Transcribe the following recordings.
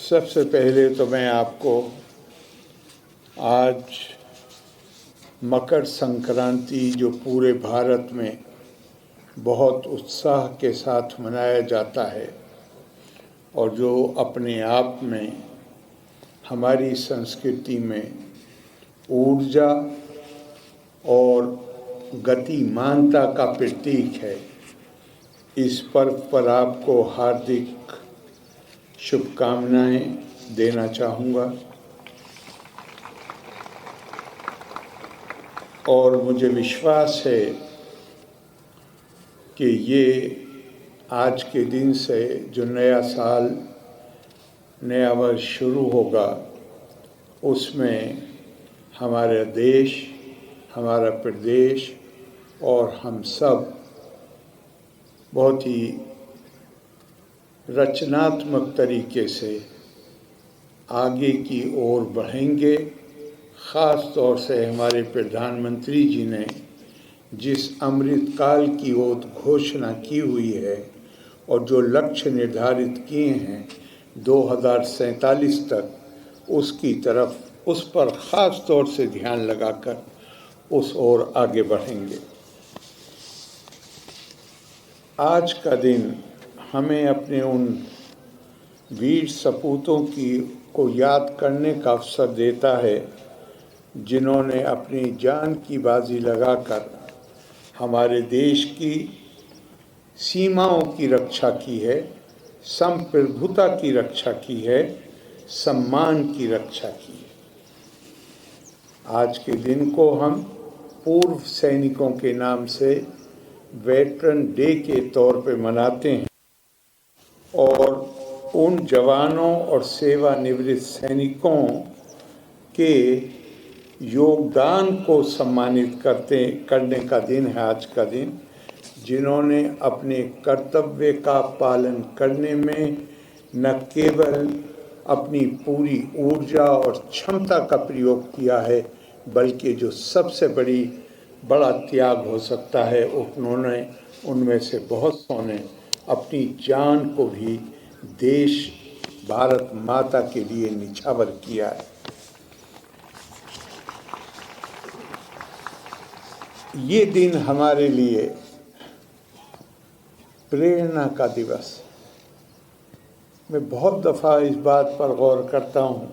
सबसे पहले तो मैं आपको आज मकर संक्रांति जो पूरे भारत में बहुत उत्साह के साथ मनाया जाता है और जो अपने आप में हमारी संस्कृति में ऊर्जा और गतिमानता का प्रतीक है, इस पर्व पर आपको हार्दिक शुभकामनाएं देना चाहूँगा। और मुझे विश्वास है कि ये आज के दिन से जो नया साल, नया वर्ष शुरू होगा, उसमें हमारा देश, हमारा प्रदेश और हम सब बहुत ही रचनात्मक तरीके से आगे की ओर बढ़ेंगे। ख़ास तौर से हमारे प्रधानमंत्री जी ने जिस अमृतकाल की ओर घोषणा की हुई है और जो लक्ष्य निर्धारित किए हैं 2047 तक, उसकी तरफ, उस पर ख़ास तौर से ध्यान लगाकर उस ओर आगे बढ़ेंगे। आज का दिन हमें अपने उन वीर सपूतों को याद करने का अवसर देता है जिन्होंने अपनी जान की बाजी लगाकर हमारे देश की सीमाओं की रक्षा की है, संप्रभुता की रक्षा की है, सम्मान की रक्षा की है। आज के दिन को हम पूर्व सैनिकों के नाम से वेटरन डे के तौर पे मनाते हैं और उन जवानों और सेवानिवृत्त सैनिकों के योगदान को सम्मानित करने का दिन है आज का दिन, जिन्होंने अपने कर्तव्य का पालन करने में न केवल अपनी पूरी ऊर्जा और क्षमता का प्रयोग किया है, बल्कि जो सबसे बड़ा त्याग हो सकता है, उन्होंने उनमें से बहुत सौ ने अपनी जान को भी देश भारत माता के लिए निछावर किया है। ये दिन हमारे लिए प्रेरणा का दिवस। मैं बहुत दफ़ा इस बात पर गौर करता हूँ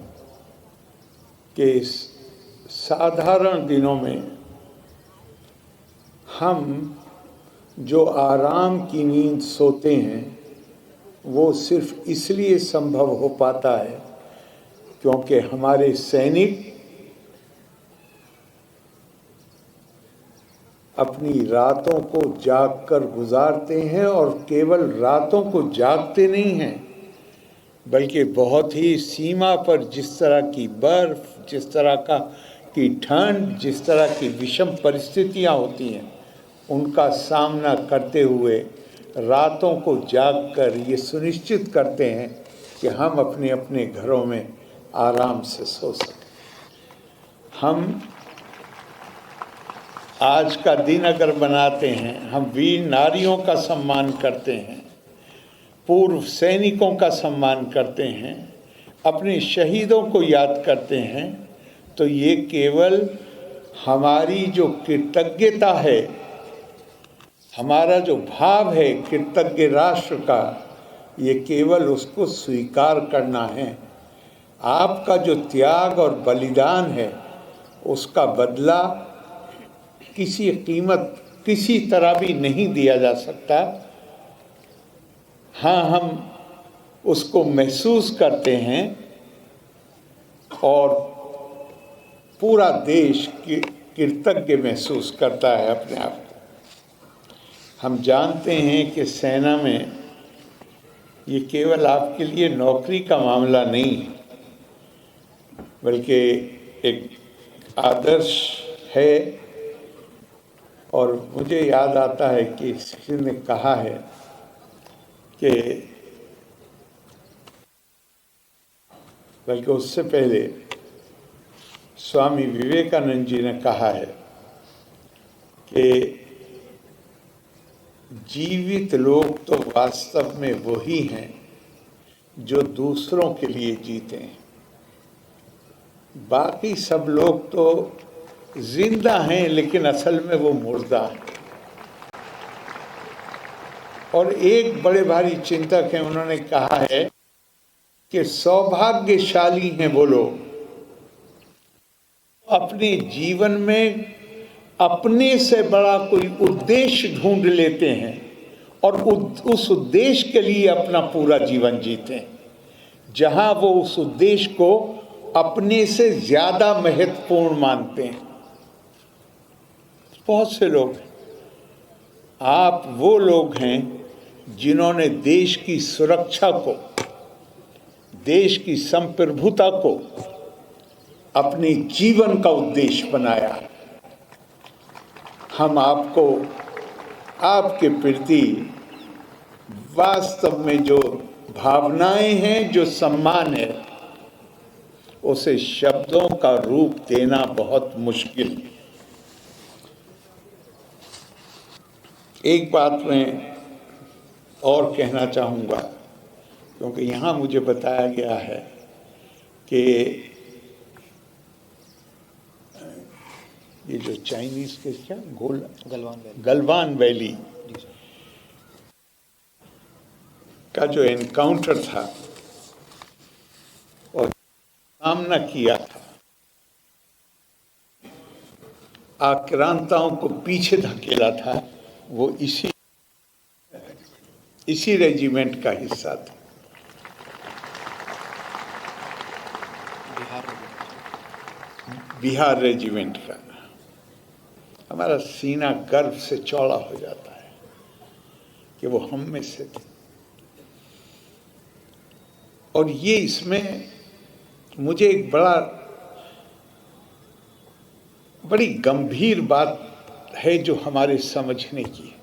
कि इस साधारण दिनों में हम जो आराम की नींद सोते हैं वो सिर्फ इसलिए संभव हो पाता है क्योंकि हमारे सैनिक अपनी रातों को जागकर गुजारते हैं, और केवल रातों को जागते नहीं हैं बल्कि बहुत ही सीमा पर जिस तरह की बर्फ, जिस तरह की ठंड, जिस तरह की विषम परिस्थितियां होती हैं, उनका सामना करते हुए रातों को जागकर ये सुनिश्चित करते हैं कि हम अपने अपने घरों में आराम से सो सकें। हम आज का दिन अगर बनाते हैं, हम वीर नारियों का सम्मान करते हैं, पूर्व सैनिकों का सम्मान करते हैं, अपने शहीदों को याद करते हैं, तो ये केवल हमारी जो कृतज्ञता है, हमारा जो भाव है कृतज्ञ राष्ट्र का, ये केवल उसको स्वीकार करना है। आपका जो त्याग और बलिदान है, उसका बदला किसी कीमत, किसी तरह भी नहीं दिया जा सकता। हाँ, हम उसको महसूस करते हैं और पूरा देश कृतज्ञ महसूस करता है अपने आप को। हम जानते हैं कि सेना में ये केवल आपके लिए नौकरी का मामला नहीं है, बल्कि एक आदर्श है। और मुझे याद आता है कि किसी ने कहा है कि, बल्कि उससे पहले स्वामी विवेकानंद जी ने कहा है कि जीवित लोग तो वास्तव में वही हैं जो दूसरों के लिए जीते हैं। बाकी सब लोग तो जिंदा हैं लेकिन असल में वो मुर्दा हैं। और एक बड़े भारी चिंतक हैं, उन्होंने कहा है कि सौभाग्यशाली हैं वो लोग अपने जीवन में अपने से बड़ा कोई उद्देश्य ढूंढ लेते हैं और उस उद्देश्य के लिए अपना पूरा जीवन जीते हैं, जहां वो उस उद्देश्य को अपने से ज्यादा महत्वपूर्ण मानते हैं। बहुत से लोग हैं। आप वो लोग हैं जिन्होंने देश की सुरक्षा को, देश की संप्रभुता को अपने जीवन का उद्देश्य बनाया। हम आपको, आपके प्रति वास्तव में जो भावनाएं हैं, जो सम्मान है, उसे शब्दों का रूप देना बहुत मुश्किल है। एक बात मैं और कहना चाहूँगा, क्योंकि यहाँ मुझे बताया गया है कि ये जो चाइनीज के क्या गलवान वैली का जो एनकाउंटर था और सामना किया था, आक्रांताओं को पीछे धकेला था, वो इसी रेजिमेंट का हिस्सा था। बिहार रेजिमेंट का। हमारा सीना गर्व से चौड़ा हो जाता है कि वो हम में से थे। और ये इसमें मुझे एक बड़ी गंभीर बात है जो हमारे समझने की है।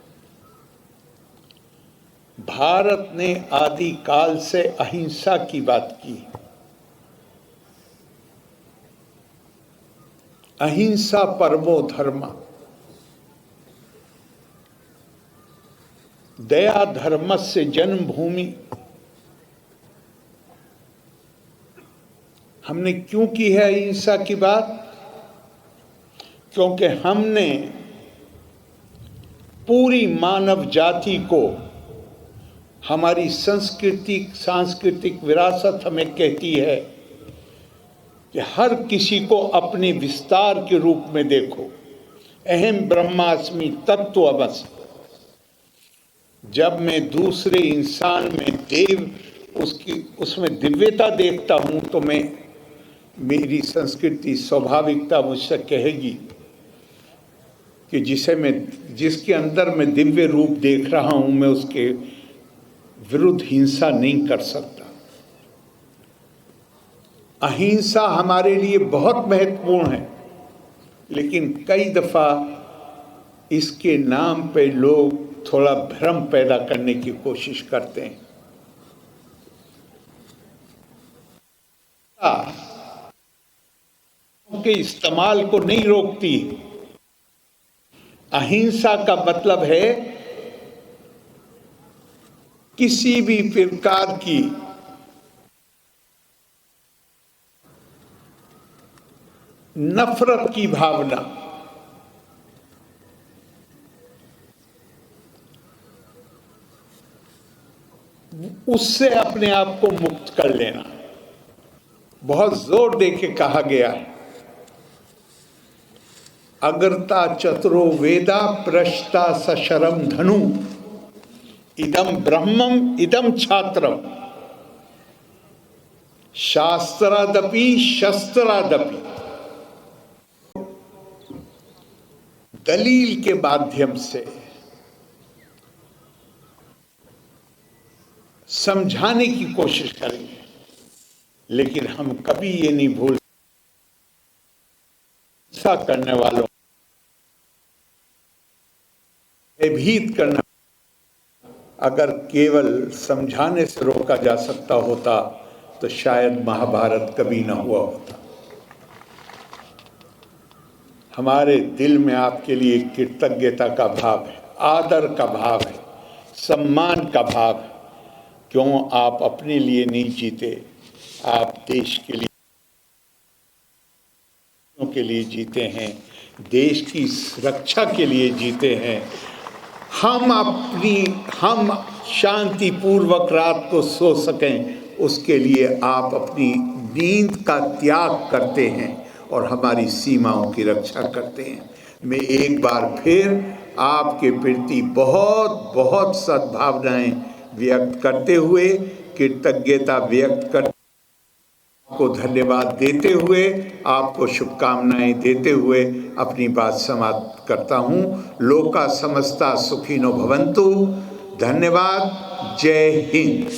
भारत ने आदिकाल से अहिंसा की बात की। अहिंसा परमो धर्म, दया धर्मस्य जन्मभूमि। हमने क्यों की है अहिंसा की बात? क्योंकि हमने पूरी मानव जाति को, हमारी सांस्कृतिक विरासत हमें कहती है कि हर किसी को अपने विस्तार के रूप में देखो। अहम ब्रह्मास्मि तत्त्वमसि। जब मैं दूसरे इंसान में उसमें दिव्यता देखता हूं तो मेरी संस्कृति, स्वाभाविकता मुझसे कहेगी कि जिसके अंदर मैं दिव्य रूप देख रहा हूं, मैं उसके विरुद्ध हिंसा नहीं कर सकता। अहिंसा हमारे लिए बहुत महत्वपूर्ण है, लेकिन कई दफा इसके नाम पे लोग थोड़ा भ्रम पैदा करने की कोशिश करते हैं। के इस्तेमाल को नहीं रोकती। अहिंसा का मतलब है किसी भी प्रकार की नफरत की भावना, उससे अपने आप को मुक्त कर लेना। बहुत जोर देके कहा गया है, अगरता चतुरो वेदा प्रश्ता सशरम धनु इदम ब्रह्मम इदम छात्रम शास्त्रादपि शस्त्रादपि। दलील के माध्यम से समझाने की कोशिश करेंगे, लेकिन हम कभी ये नहीं भूल हिंसा करने वालों, भयभीत करना, अगर केवल समझाने से रोका जा सकता होता तो शायद महाभारत कभी न हुआ होता। हमारे दिल में आपके लिए कृतज्ञता का भाव है, आदर का भाव है, सम्मान का भाव है क्यों आप अपने लिए नहीं जीते, आप देश के लिए जीते हैं, देश की रक्षा के लिए जीते हैं। हम शांतिपूर्वक रात को सो सकें, उसके लिए आप अपनी नींद का त्याग करते हैं और हमारी सीमाओं की रक्षा करते हैं। मैं एक बार फिर आपके प्रति बहुत बहुत सद्भावनाएं व्यक्त करते हुए, कृतज्ञता व्यक्त करते, आपको धन्यवाद देते हुए, आपको शुभकामनाएं देते हुए अपनी बात समाप्त करता हूं। लोका समस्ता सुखिनो भवन्तु। धन्यवाद। जय हिंद।